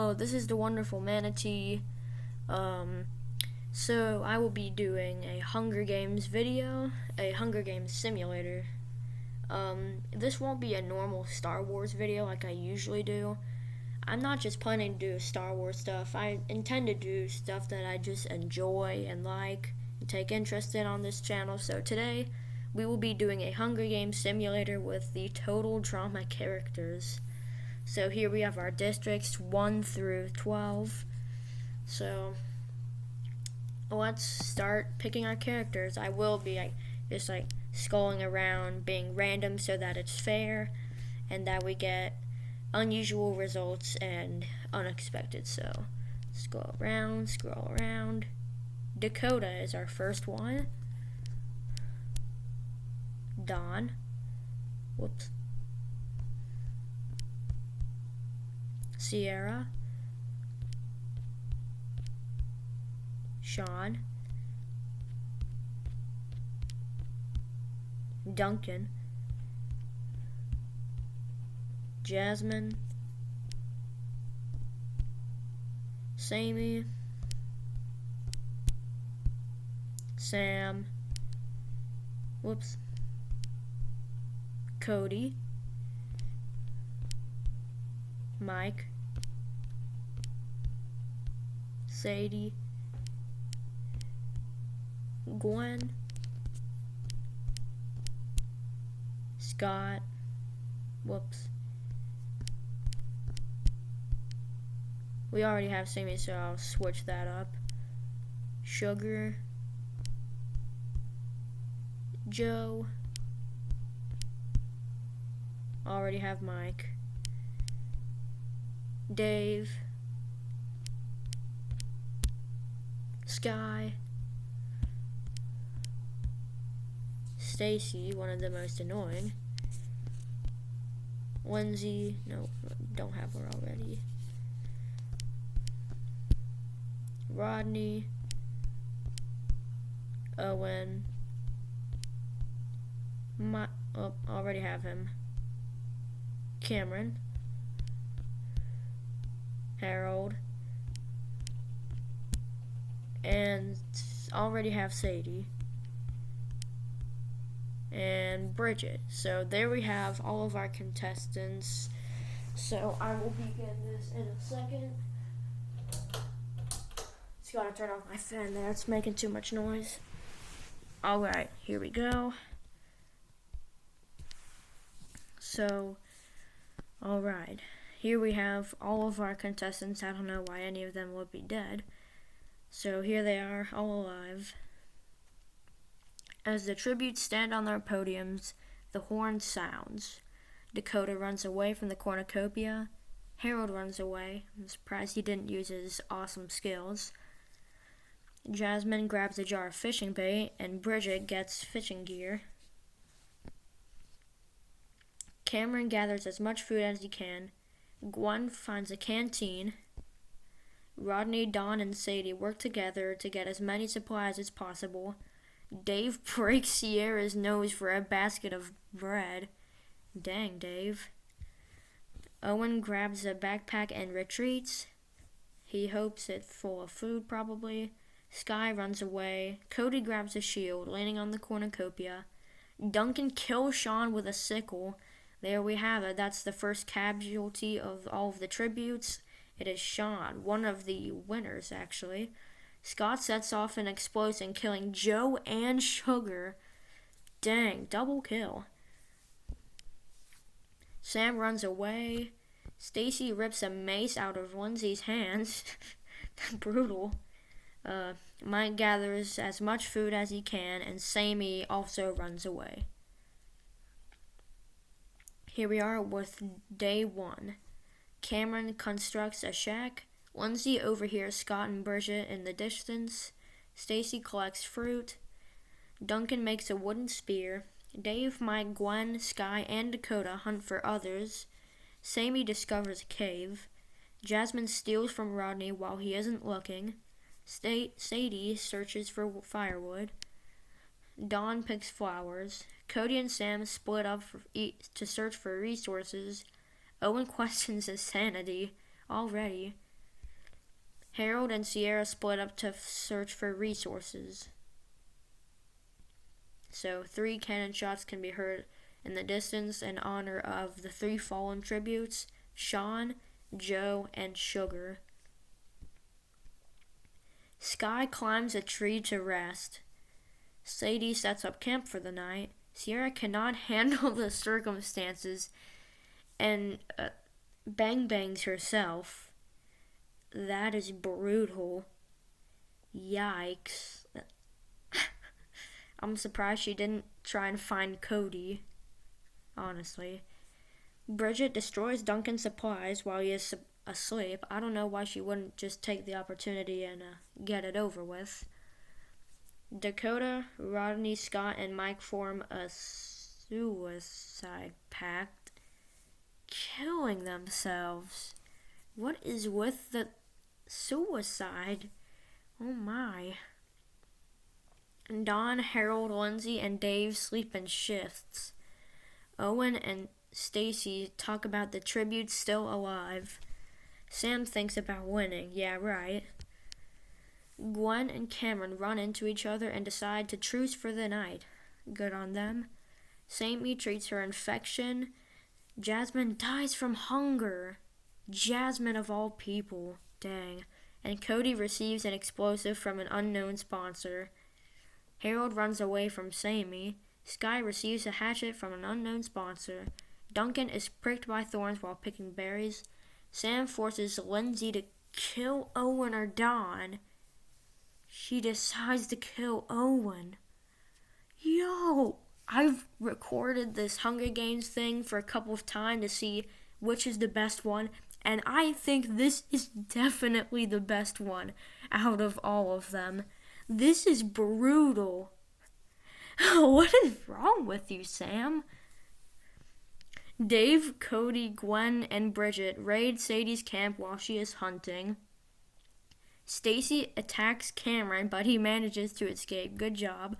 Hello, this is the Wonderful Manatee. So I will be doing a Hunger Games video, a Hunger Games simulator. This won't be a normal Star Wars video like I usually do. I'm not just planning to do Star Wars stuff. I intend to do stuff that I just enjoy and like and take interest in on this channel. So today we will be doing a Hunger Games simulator with the total drama characters. So here we have our districts 1 through 12. So let's start picking our characters. I will be just scrolling around, being random so that it's fair and that we get unusual results and unexpected. So scroll around. Dakota is our first one. Dawn. Whoops. Sierra, Sean, Duncan, Jasmine, Sammy, Sam, Cody, Mike, Sadie, Gwen, Scott, we already have Sammy, so I'll switch that up. Sugar, Joe, already have Mike, Dave, Sky, Stacy, one of the most annoying, Lindsay, no, don't have her already, Rodney, Owen, already have him, Cameron, Harold, and already have Sadie and Bridget. So there we have all of our contestants. So I will begin this in a second. Just gotta turn off my fan there, it's making too much noise. Alright, here we go. So, alright, here we have all of our contestants. I don't know why any of them would be dead. So here they are, all alive. As the tributes stand on their podiums, the horn sounds. Dakota runs away from the cornucopia. Harold runs away. I'm surprised he didn't use his awesome skills. Jasmine grabs a jar of fishing bait, and Bridget gets fishing gear. Cameron gathers as much food as he can. Gwen finds a canteen. Rodney, Dawn, and Sadie work together to get as many supplies as possible. Dave breaks Sierra's nose for a basket of bread. Dang, Dave. Owen grabs a backpack and retreats. He hopes it's full of food, probably. Sky runs away. Cody grabs a shield, landing on the cornucopia. Duncan kills Sean with a sickle. There we have it. That's the first casualty of all of the tributes. It is Sean, one of the winners, actually. Scott sets off an explosion, killing Joe and Sugar. Dang, double kill. Sam runs away. Stacy rips a mace out of Lindsay's hands. Brutal. Mike gathers as much food as he can, and Sammy also runs away. Here we are with day 1. Cameron constructs a shack. Lindsay overhears Scott and Bridget in the distance. Stacy collects fruit. Duncan makes a wooden spear. Dave, Mike, Gwen, Sky, and Dakota hunt for others. Sammy discovers a cave. Jasmine steals from Rodney while he isn't looking. Sadie searches for firewood. Dawn picks flowers. Cody and Sam split up to search for resources. Owen questions his sanity already. Harold and Sierra split up to search for resources. So 3 cannon shots can be heard in the distance in honor of the 3 fallen tributes, Sean, Joe, and Sugar. Sky climbs a tree to rest. Sadie sets up camp for the night. Sierra cannot handle the circumstances and bangs herself. That is brutal. Yikes. I'm surprised she didn't try and find Cody, honestly. Bridget destroys Duncan's supplies while he is asleep. I don't know why she wouldn't just take the opportunity and get it over with. Dakota, Rodney, Scott, and Mike form a suicide pact, killing themselves. What is with the suicide? Oh my. Don, Harold, Lindsay, and Dave sleep in shifts. Owen and Stacy talk about the tributes still alive. Sam thinks about winning. Yeah, right. Gwen and Cameron run into each other and decide to truce for the night. Good on them. Sammy treats her infection. Jasmine dies from hunger. Jasmine of all people. Dang. And Cody receives an explosive from an unknown sponsor. Harold runs away from Sammy. Sky receives a hatchet from an unknown sponsor. Duncan is pricked by thorns while picking berries. Sam forces Lindsay to kill Owen or Don. She decides to kill Owen. Yo! I've recorded this Hunger Games thing for a couple of times to see which is the best one, and I think this is definitely the best one out of all of them. This is brutal. What is wrong with you, Sam? Dave, Cody, Gwen, and Bridget raid Sadie's camp while she is hunting. Stacy attacks Cameron, but he manages to escape. Good job.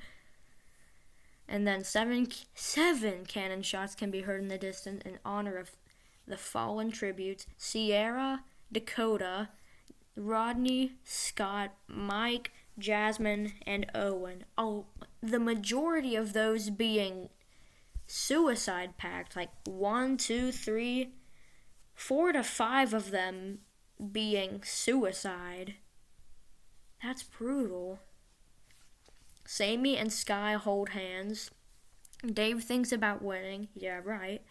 And then seven cannon shots can be heard in the distance in honor of the fallen tributes. Sierra, Dakota, Rodney, Scott, Mike, Jasmine, and Owen. Oh, the majority of those being suicide pact. Like 1, 2, 3, 4 to 5 of them being suicide. That's brutal. Sammy and Sky hold hands. Dave thinks about winning. Yeah, right.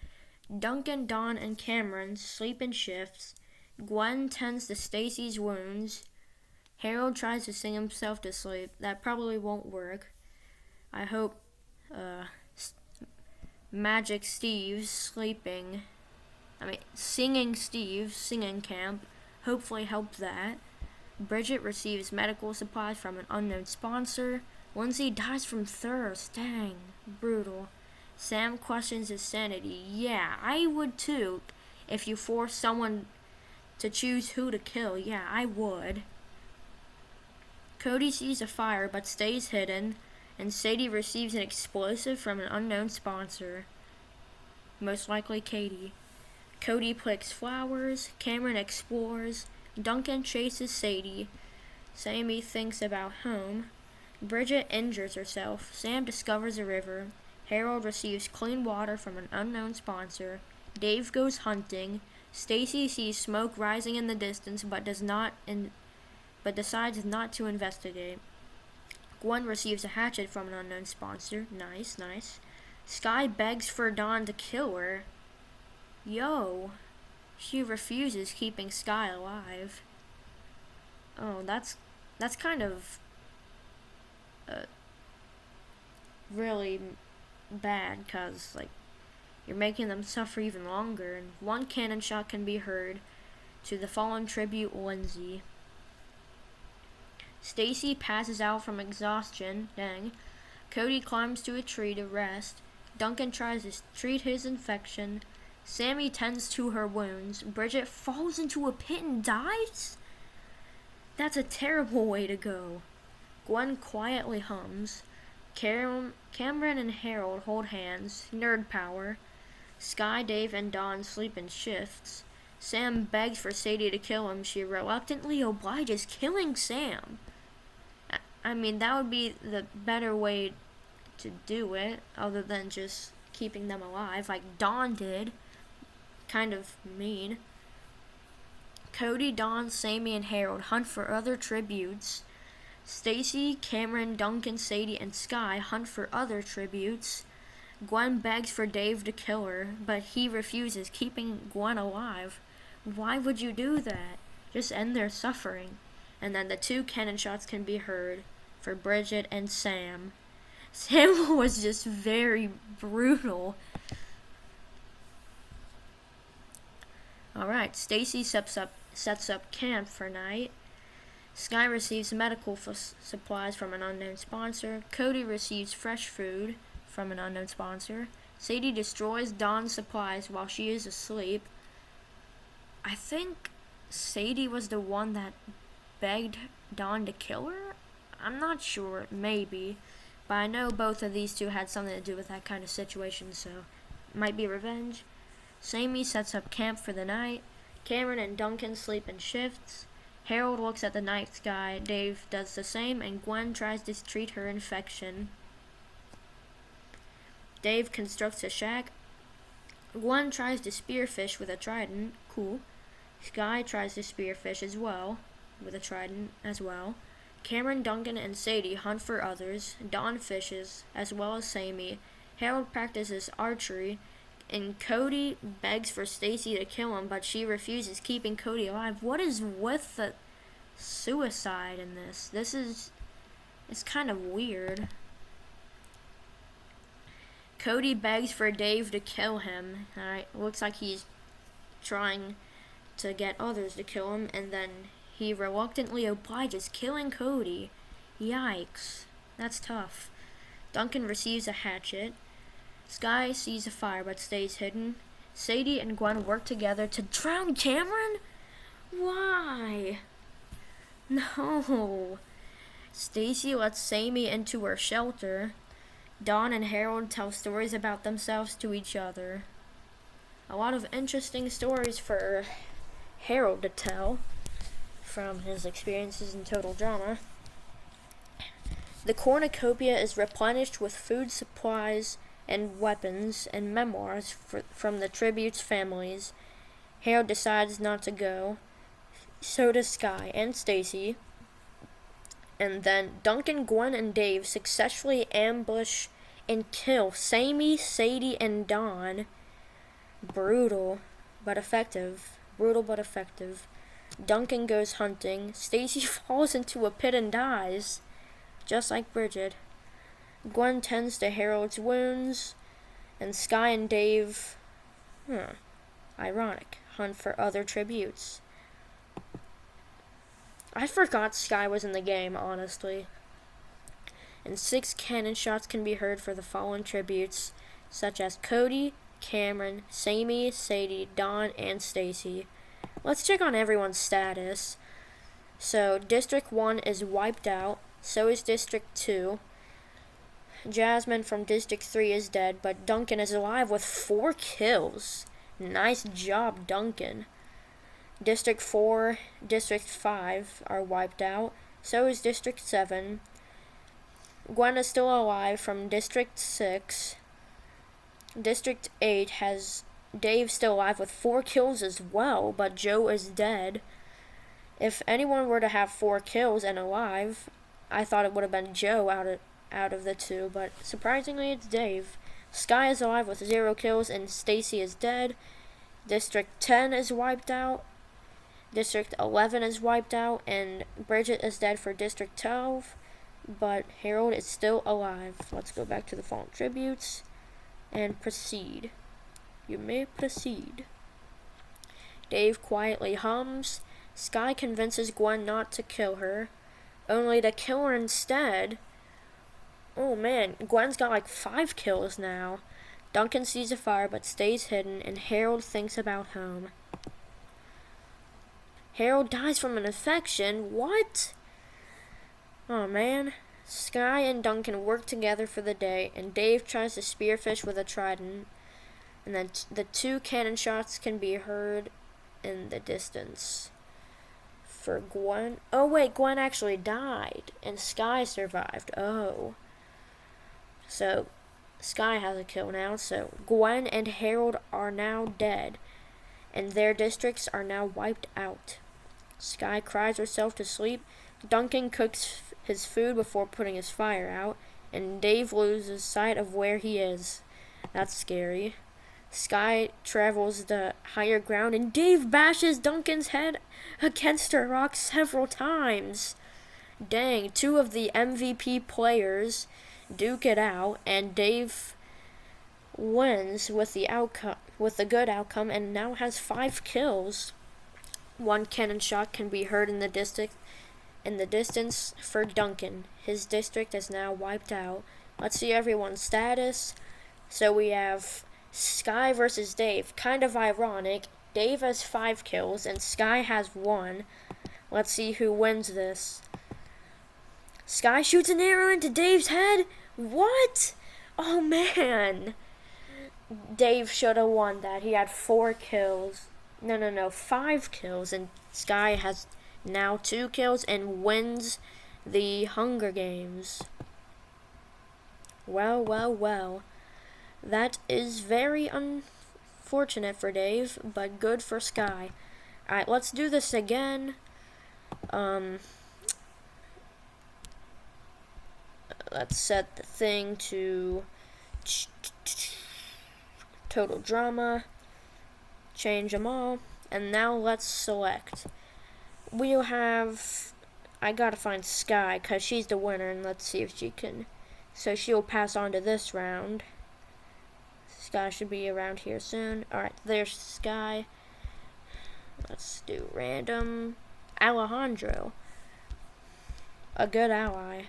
Duncan, Don, and Cameron sleep in shifts. Gwen tends to Stacy's wounds. Harold tries to sing himself to sleep. That probably won't work. I hope Magic Steve's singing Steve, singing camp, hopefully helped that. Bridget receives medical supplies from an unknown sponsor. Lindsay dies from thirst. Dang, brutal. Sam questions his sanity. Yeah, I would too. If you force someone to choose who to kill, yeah, I would. Cody sees a fire but stays hidden, and Sadie receives an explosive from an unknown sponsor. Most likely Katie. Cody picks flowers. Cameron explores. Duncan chases Sadie. Sammy thinks about home. Bridget injures herself. Sam discovers a river. Harold receives clean water from an unknown sponsor. Dave goes hunting. Stacy sees smoke rising in the distance but decides not to investigate. Gwen receives a hatchet from an unknown sponsor. Nice, nice. Sky begs for Don to kill her. Yo. She refuses, keeping Sky alive. Oh, that's kind of really bad, because you're making them suffer even longer. And 1 cannon shot can be heard to the fallen tribute Lindsay. Stacy passes out from exhaustion. Dang. Cody climbs to a tree to rest. Duncan tries to treat his infection. Sammy tends to her wounds. Bridget falls into a pit and dies? That's a terrible way to go. Gwen quietly hums. Cameron and Harold hold hands. Nerd power. Sky, Dave, and Don sleep in shifts. Sam begs for Sadie to kill him. She reluctantly obliges, killing Sam. I mean, that would be the better way to do it, other than just keeping them alive, like Dawn did. Kind of mean. Cody, Dawn, Sammy, and Harold hunt for other tributes. Stacy, Cameron, Duncan, Sadie, and Sky hunt for other tributes. Gwen begs for Dave to kill her, but he refuses, keeping Gwen alive. Why would you do that? Just end their suffering. And then the 2 cannon shots can be heard for Bridget and Sam. Sam was just very brutal. Alright, Stacy sets up camp for night. Sky receives medical supplies from an unknown sponsor. Cody receives fresh food from an unknown sponsor. Sadie destroys Dawn's supplies while she is asleep. I think Sadie was the one that begged Dawn to kill her? I'm not sure, maybe. But I know both of these two had something to do with that kind of situation, so it might be revenge. Sammy sets up camp for the night. Cameron and Duncan sleep in shifts. Harold looks at the night sky. Dave does the same, and Gwen tries to treat her infection. Dave constructs a shack. Gwen tries to spearfish with a trident. Cool. Sky tries to spearfish as well, with a trident as well. Cameron, Duncan, and Sadie hunt for others. Dawn fishes, as well as Sammy. Harold practices archery. And Cody begs for Stacy to kill him, but she refuses, keeping Cody alive. What is with the suicide in this? It's kind of weird. Cody begs for Dave to kill him. Alright, looks like he's trying to get others to kill him, and then he reluctantly obliges, killing Cody. Yikes. That's tough. Duncan receives a hatchet. Sky sees a fire but stays hidden. Sadie and Gwen work together to drown Cameron? Why? No. Stacy lets Sammy into her shelter. Dawn and Harold tell stories about themselves to each other. A lot of interesting stories for Harold to tell from his experiences in Total Drama. The cornucopia is replenished with food supplies and weapons and memoirs from the tributes' families. Harold decides not to go. So does Sky and Stacy. And then Duncan, Gwen, and Dave successfully ambush and kill Sammy, Sadie, and Dawn. Brutal, but effective. Duncan goes hunting. Stacy falls into a pit and dies, just like Bridget. Gwen tends to Harold's wounds, and Sky and Dave, ironic, hunt for other tributes. I forgot Sky was in the game, honestly. And 6 cannon shots can be heard for the fallen tributes, such as Cody, Cameron, Sammy, Sadie, Dawn, and Stacy. Let's check on everyone's status. So, District 1 is wiped out, so is District 2. Jasmine from District 3 is dead, but Duncan is alive with 4 kills. Nice job, Duncan. District 4, District 5 are wiped out. So is District 7. Gwen is still alive from District 6. District 8 has Dave still alive with 4 kills as well, but Joe is dead. If anyone were to have 4 kills and alive, I thought it would have been Joe out of the 2, but surprisingly it's Dave. Sky is alive with 0 kills, and Stacy is dead. District 10 is wiped out. District 11 is wiped out, and Bridget is dead for District 12, but Harold is still alive. Let's go back to the fallen tributes and proceed. You may proceed. Dave quietly hums. Sky convinces Gwen not to kill her, only to kill her instead. Oh man, Gwen's got like 5 kills now. Duncan sees a fire but stays hidden, and Harold thinks about home. Harold dies from an infection? What? Oh man. Sky and Duncan work together for the day, and Dave tries to spearfish with a trident. And then the 2 cannon shots can be heard in the distance for Gwen. Oh wait, Gwen actually died and Sky survived. Oh. So Sky has a kill now. So Gwen and Harold are now dead and their districts are now wiped out. Sky cries herself to sleep. Duncan cooks his food before putting his fire out, and Dave loses sight of where he is. That's scary. Sky travels the higher ground, and Dave bashes Duncan's head against a rock several times. Dang, two of the MVP players duke it out, and Dave wins with the good outcome, and now has 5 kills. One cannon shot can be heard in the distance for Duncan. His district is now wiped out. Let's see everyone's status. So we have Sky versus Dave. Kind of ironic. Dave has 5 kills and Sky has 1. Let's see who wins this. Sky shoots an arrow into Dave's head. What? Oh man. Dave should have won that. He had 4 kills. No, 5 kills, and Sky has now 2 kills and wins the Hunger Games. Well. That is very unfortunate for Dave, but good for Sky. Alright, let's do this again. Let's set the thing to total drama. Change them all. And now let's select. We'll have... I gotta find Sky, because she's the winner, and let's see if she can... So she'll pass on to this round. Sky should be around here soon. Alright, there's Sky. Let's do random. Alejandro. A good ally.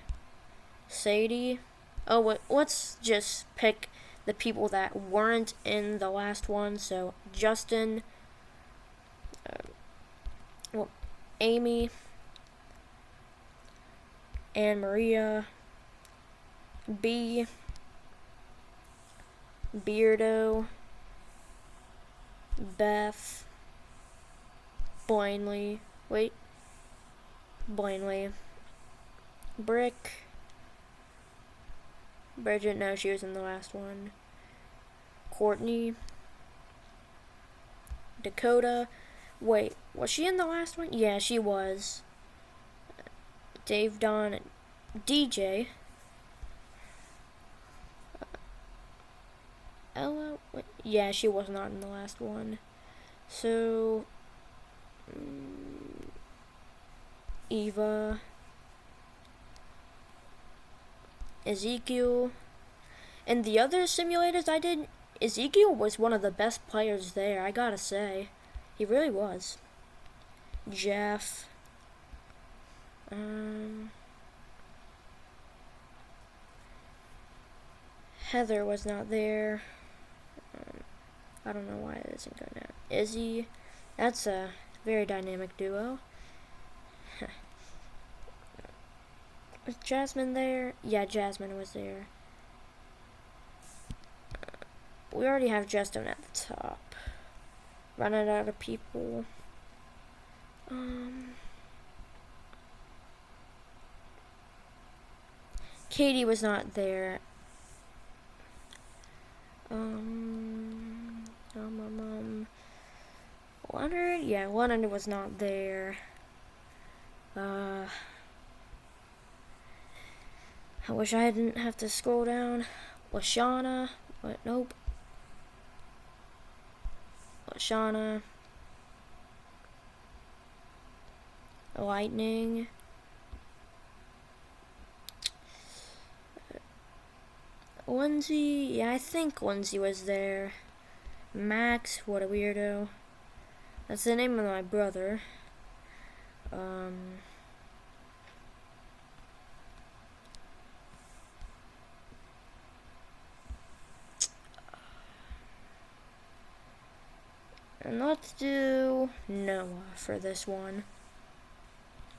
Sadie. Oh, wait, let's just pick the people that weren't in the last one. So, Justin. Amy. Anne Maria. B. Beardo. Beth. Blindly. Brick. Bridget, no, she was in the last one. Courtney. Dakota. Wait, was she in the last one? Yeah, she was. Dave, Don, DJ. Ella? Wait, yeah, she was not in the last one. So... Eva. Ezekiel. And the other simulators I did, Ezekiel was one of the best players there, I gotta say. He really was. Jeff. Heather was not there. I don't know why it isn't going out. Izzy. That's a very dynamic duo. Was Jasmine there? Yeah, Jasmine was there. We already have Justin at the top. Running out of people. Katie was not there. Leonard? Yeah, Leonard was not there. I wish I didn't have to scroll down. Lashana. But nope. Lashana. Lightning. Lindsay. Yeah, I think Lindsay was there. Max. What a weirdo. That's the name of my brother. And let's do Noah for this one.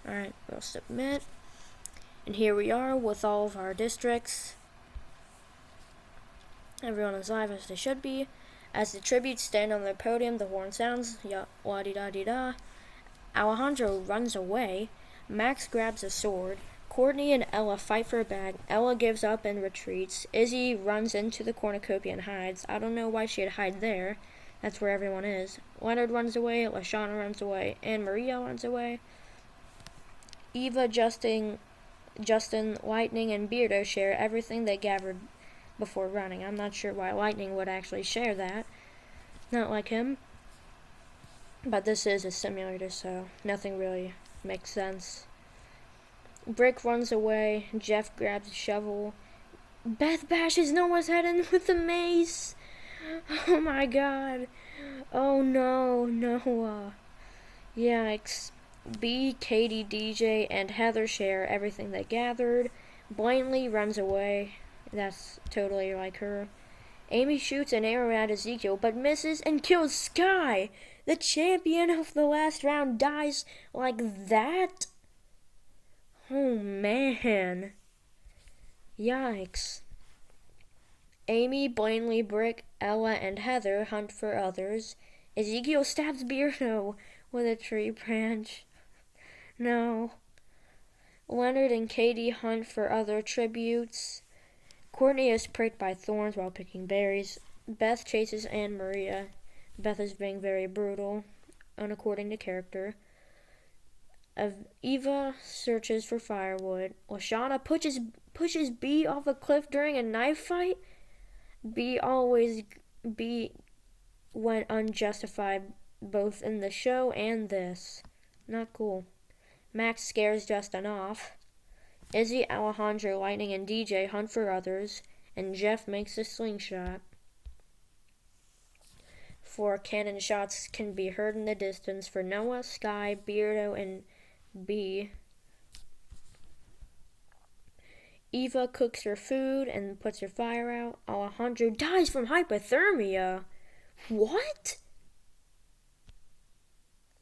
Alright, we'll submit. And here we are with all of our districts. Everyone is live as they should be. As the tributes stand on the podium, the horn sounds, la-di-da-di-da. Alejandro runs away. Max grabs a sword. Courtney and Ella fight for a bag. Ella gives up and retreats. Izzy runs into the cornucopia and hides. I don't know why she'd hide there. That's where everyone is. Leonard runs away. Lashana runs away. And Maria runs away. Eva, Justin, Lightning, and Beardo share everything they gathered before running. I'm not sure why Lightning would actually share that. Not like him. But this is a simulator, so nothing really makes sense. Brick runs away. Jeff grabs a shovel. Beth bashes Noah's head in with the mace. Oh my god. Oh no, Noah. Yikes. B, Katie, DJ, and Heather share everything they gathered. Blatantly runs away. That's totally like her. Amy shoots an arrow at Ezekiel, but misses and kills Sky. The champion of the last round dies like that? Oh man. Yikes. Amy, Blaney, Brick, Ella, and Heather hunt for others. Ezekiel stabs Beardo with a tree branch. No. Leonard and Katie hunt for other tributes. Courtney is pricked by thorns while picking berries. Beth chases Anne Maria. Beth is being very brutal, unaccording to character. Eva searches for firewood. Lashana pushes B off a cliff during a knife fight. B went unjustified both in the show and this. Not cool. Max scares Justin off. Izzy, Alejandro, Lightning, and DJ hunt for others, and Jeff makes a slingshot. 4 cannon shots can be heard in the distance for Noah, Sky, Beardo, and B. Eva cooks her food and puts her fire out. Alejandro dies from hypothermia. What?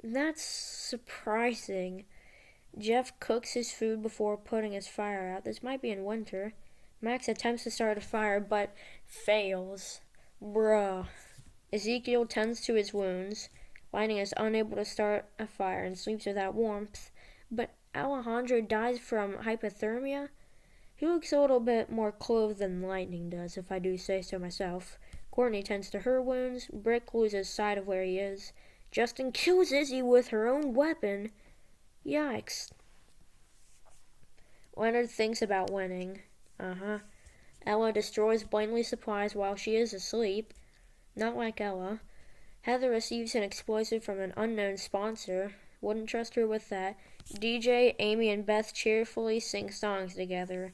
That's surprising. Jeff cooks his food before putting his fire out. This might be in winter. Max attempts to start a fire, but fails. Bruh. Ezekiel tends to his wounds. Lightning is unable to start a fire and sleeps without warmth. But Alejandro dies from hypothermia? He looks a little bit more clothed than Lightning does, if I do say so myself. Courtney tends to her wounds. Brick loses sight of where he is. Justin kills Izzy with her own weapon. Yikes. Leonard thinks about winning. Ella destroys Blaney's supplies while she is asleep. Not like Ella. Heather receives an explosive from an unknown sponsor. Wouldn't trust her with that. DJ, Amy, and Beth cheerfully sing songs together.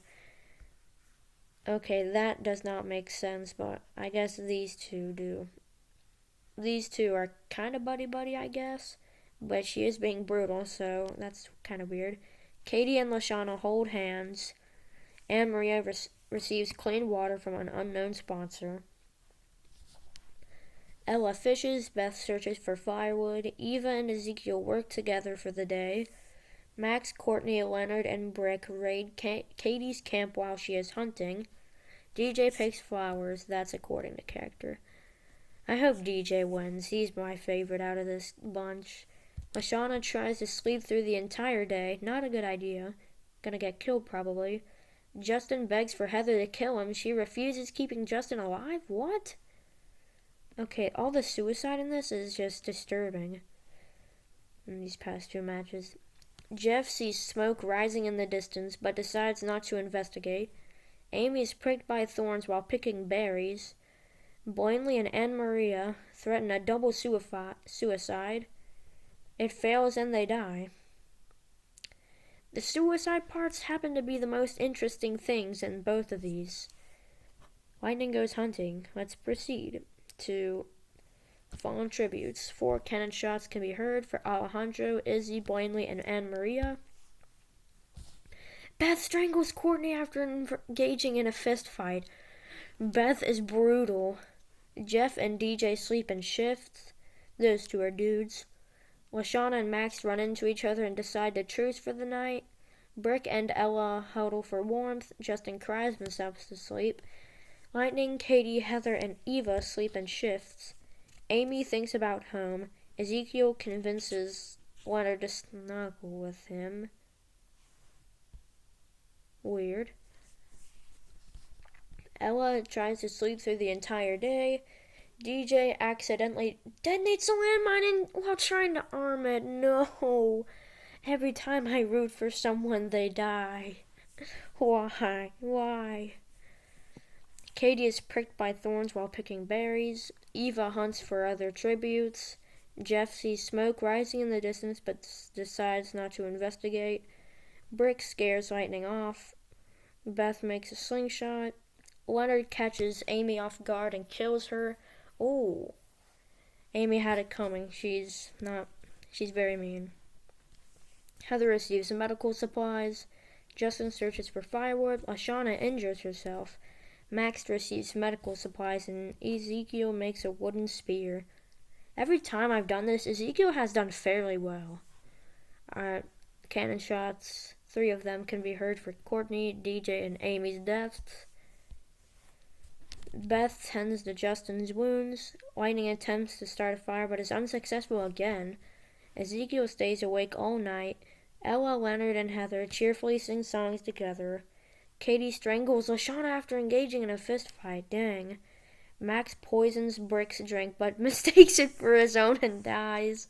Okay, that does not make sense, but I guess these two do. These two are kind of buddy-buddy, I guess. But she is being brutal, so that's kind of weird. Katie and Lashana hold hands. Anne Maria receives clean water from an unknown sponsor. Ella fishes. Beth searches for firewood. Eva and Ezekiel work together for the day. Max, Courtney, Leonard, and Brick raid Katie's camp while she is hunting. DJ picks flowers. That's according to character. I hope DJ wins. He's my favorite out of this bunch. Lashana tries to sleep through the entire day. Not a good idea. Gonna get killed probably. Justin begs for Heather to kill him. She refuses, keeping Justin alive? What? Okay, all the suicide in this is just disturbing. In these past 2 matches. Jeff sees smoke rising in the distance, but decides not to investigate. Amy is pricked by thorns while picking berries. Blaney and Anne Maria threaten a double suicide. It fails and they die. The suicide parts happen to be the most interesting things in both of these. Lightning goes hunting. Let's proceed to fallen tributes. 4 cannon shots can be heard for Alejandro, Izzy, Blaney, and Anne Maria. Beth strangles Courtney after engaging in a fist fight. Beth is brutal. Jeff and DJ sleep in shifts. Those 2 are dudes. Lashana and Max run into each other and decide to truce for the night. Brick and Ella huddle for warmth. Justin cries himself to sleep. Lightning, Katie, Heather, and Eva sleep in shifts. Amy thinks about home. Ezekiel convinces Leonard to snuggle with him. Weird. Ella tries to sleep through the entire day. DJ accidentally detonates a landmine while trying to arm it. No. Every time I root for someone, they die. Why? Why? Katie is pricked by thorns while picking berries. Eva hunts for other tributes. Jeff sees smoke rising in the distance but decides not to investigate. Brick scares Lightning off. Beth makes a slingshot. Leonard catches Amy off guard and kills her. Oh, Amy had it coming. She's very mean. Heather receives medical supplies. Justin searches for firewood. Lashana injures herself. Max receives medical supplies, and Ezekiel makes a wooden spear. Every time I've done this, Ezekiel has done fairly well. Cannon shots. 3 of them can be heard for Courtney, DJ, and Amy's deaths. Beth tends to Justin's wounds. Lightning attempts to start a fire but is unsuccessful again. Ezekiel stays awake all night. Ella, Leonard, and Heather cheerfully sing songs together. Katie strangles Lashana after engaging in a fist fight. Dang. Max poisons Brick's drink but mistakes it for his own and dies.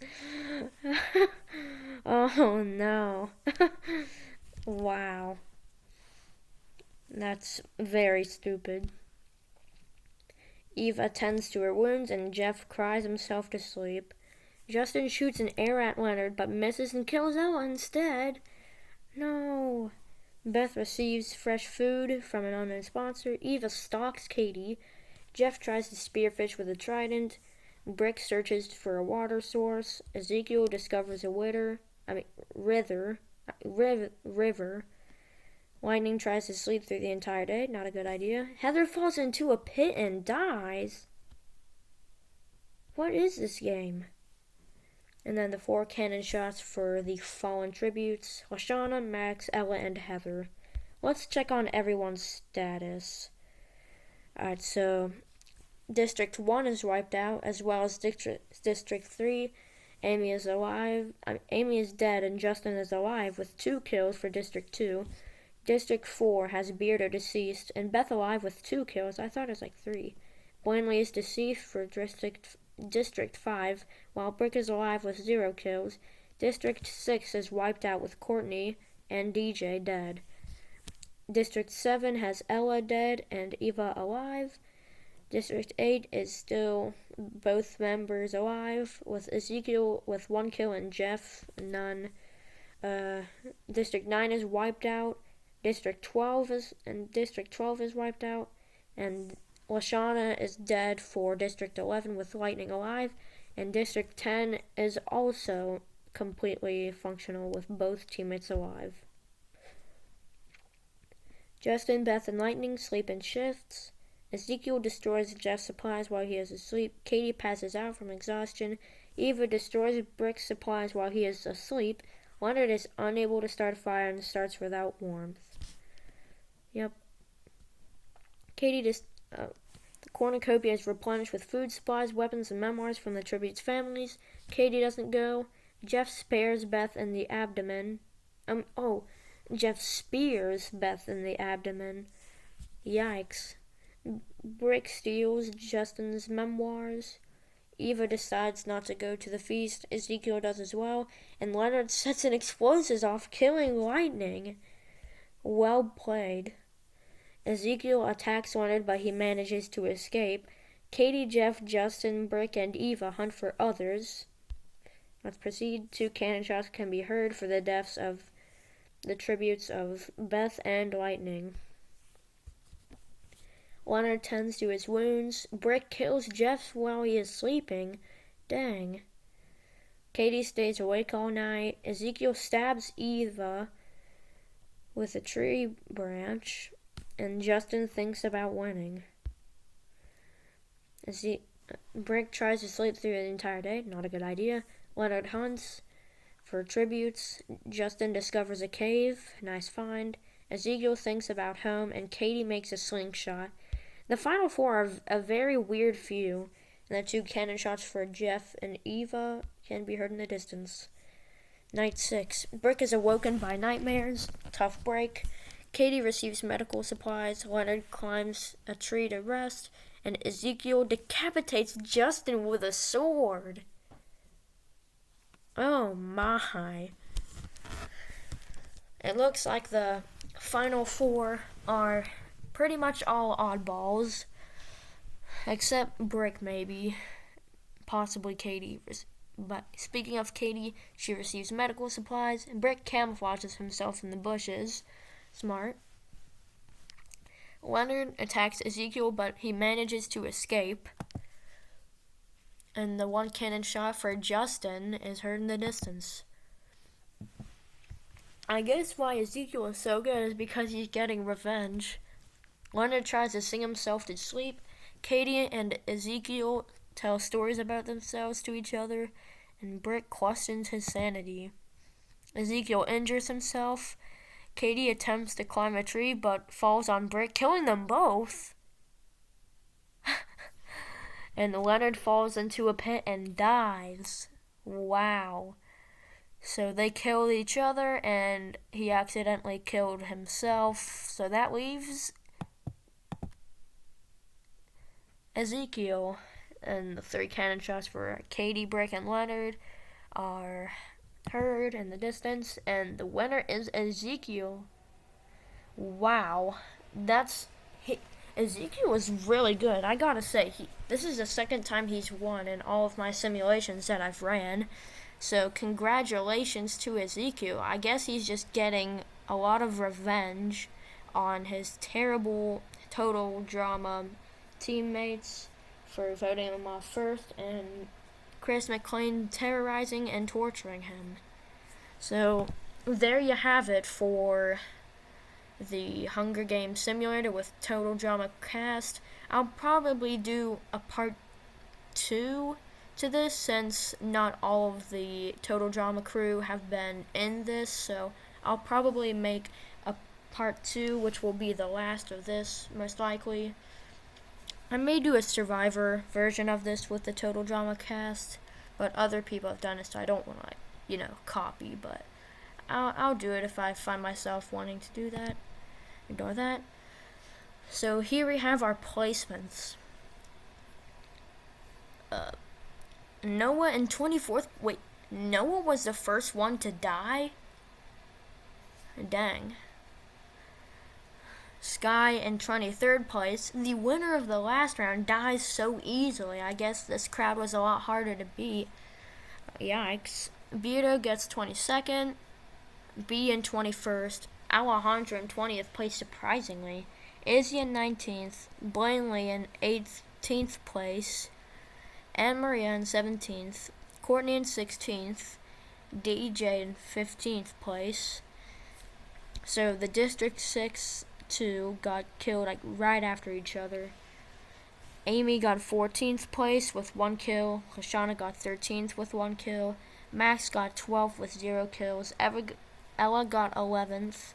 Oh no. Wow. That's very stupid. Eve attends to her wounds and Jeff cries himself to sleep. Justin shoots an arrow at Leonard but misses and kills Ella instead. No. Beth receives fresh food from an unknown sponsor. Eva stalks Katie. Jeff tries to spearfish with a trident. Brick searches for a water source. Ezekiel discovers a river. Lightning tries to sleep through the entire day. Not a good idea. Heather falls into a pit and dies. What is this game? And then the 4 cannon shots for the fallen tributes. Lashana, Max, Ella, and Heather. Let's check on everyone's status. Alright, so District 1 is wiped out, as well as District 3. Amy is dead, and Justin is alive with 2 kills for District 2. District 4 has Bearder deceased, and Beth alive with 2 kills. I thought it was like 3. Blanley is deceased for District 5, while Brick is alive with 0 kills. District 6 is wiped out with Courtney and DJ dead. District 7 has Ella dead and Eva alive. District 8 is still both members alive, with Ezekiel with 1 kill and Jeff none. District 9 is wiped out. District 12 is wiped out, and Lashana is dead for District 11 with Lightning alive, and District 10 is also completely functional with both teammates alive. Justin, Beth, and Lightning sleep in shifts. Ezekiel destroys Jeff's supplies while he is asleep. Katie passes out from exhaustion. Eva destroys Brick's supplies while he is asleep. Leonard is unable to start a fire and starts without warmth. Yep. The cornucopia is replenished with food supplies, weapons, and memoirs from the tributes' families. Katie doesn't go. Jeff spares Beth in the abdomen. Jeff spears Beth in the abdomen. Yikes. Brick steals Justin's memoirs. Eva decides not to go to the feast. Ezekiel does as well. And Leonard sets an explosives off, killing Lightning. Well played. Ezekiel attacks Leonard, but he manages to escape. Katie, Jeff, Justin, Brick, and Eva hunt for others. Let's proceed. 2 cannon shots can be heard for the deaths of the tributes of Beth and Lightning. Leonard tends to his wounds. Brick kills Jeff while he is sleeping. Dang. Katie stays awake all night. Ezekiel stabs Eva with a tree branch, and Justin thinks about winning. Brick tries to sleep through the entire day. Not a good idea. Leonard hunts for tributes. Justin discovers a cave. Nice find. Ezekiel thinks about home, and Katie makes a slingshot. The final four are a very weird few, and the two cannon shots for Jeff and Eva can be heard in the distance. Night 6. Brick is awoken by nightmares. Tough break. Katie receives medical supplies. Leonard climbs a tree to rest. And Ezekiel decapitates Justin with a sword. Oh my. It looks like the final four are pretty much all oddballs. Except Brick, maybe. Possibly Katie. But speaking of Katie, she receives medical supplies, and Brick camouflages himself in the bushes. Smart. Leonard attacks Ezekiel, but he manages to escape. And the one cannon shot for Justin is heard in the distance. I guess why Ezekiel is so good is because he's getting revenge. Leonard tries to sing himself to sleep. Katie and Ezekiel tell stories about themselves to each other, and Brick questions his sanity. Ezekiel injures himself. Katie attempts to climb a tree, but falls on Brick, killing them both. And Leonard falls into a pit and dies. Wow. So they killed each other, and he accidentally killed himself. So that leaves Ezekiel. And the three cannon shots for Katie, Brick, and Leonard are heard in the distance. And the winner is Ezekiel. Wow. Ezekiel was really good. I gotta say, this is the second time he's won in all of my simulations that I've ran. So congratulations to Ezekiel. I guess he's just getting a lot of revenge on his terrible Total Drama teammates for voting him off first, and Chris McClain terrorizing and torturing him. So there you have it for the Hunger Games simulator with Total Drama cast. I'll probably do a part 2 to this, since not all of the Total Drama crew have been in this, so I'll probably make a part 2, which will be the last of this, most likely. I may do a Survivor version of this with the Total Drama cast, but other people have done it, so I don't want to, copy, but I'll do it if I find myself wanting to do that. Ignore that. So here we have our placements. Noah in 24th. Wait, Noah was the first one to die? Dang. Sky in 23rd place. The winner of the last round dies so easily. I guess this crowd was a lot harder to beat. Yikes. Vito gets 22nd. B in 21st. Alejandro in 20th place, surprisingly. Izzy in 19th. Blanley in 18th place. Anne Maria in 17th. Courtney in 16th. DJ in 15th place. So the District 6 2 got killed right after each other. Amy got 14th place with 1 kill. Lashana got 13th with 1 kill. Max got 12th with 0 kills. Ella got 11th.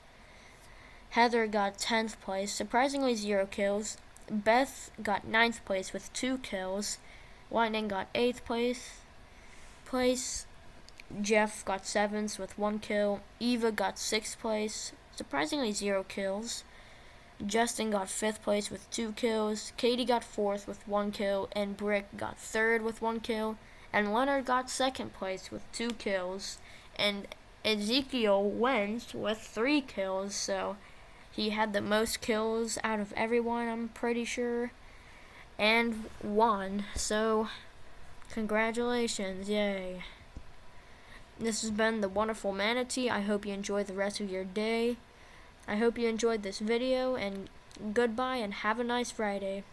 Heather got 10th place, surprisingly 0 kills. Beth got 9th place with 2 kills. Lightning got 8th place. Jeff got 7th with 1 kill. Eva got 6th place, surprisingly 0 kills. Justin got 5th place with 2 kills. Katie got 4th with 1 kill. And Brick got 3rd with 1 kill. And Leonard got 2nd place with 2 kills. And Ezekiel wins with 3 kills, so he had the most kills out of everyone, I'm pretty sure, and won. So congratulations, yay. This has been the Wonderful Manatee. I hope you enjoy the rest of your day. I hope you enjoyed this video, and goodbye and have a nice Friday.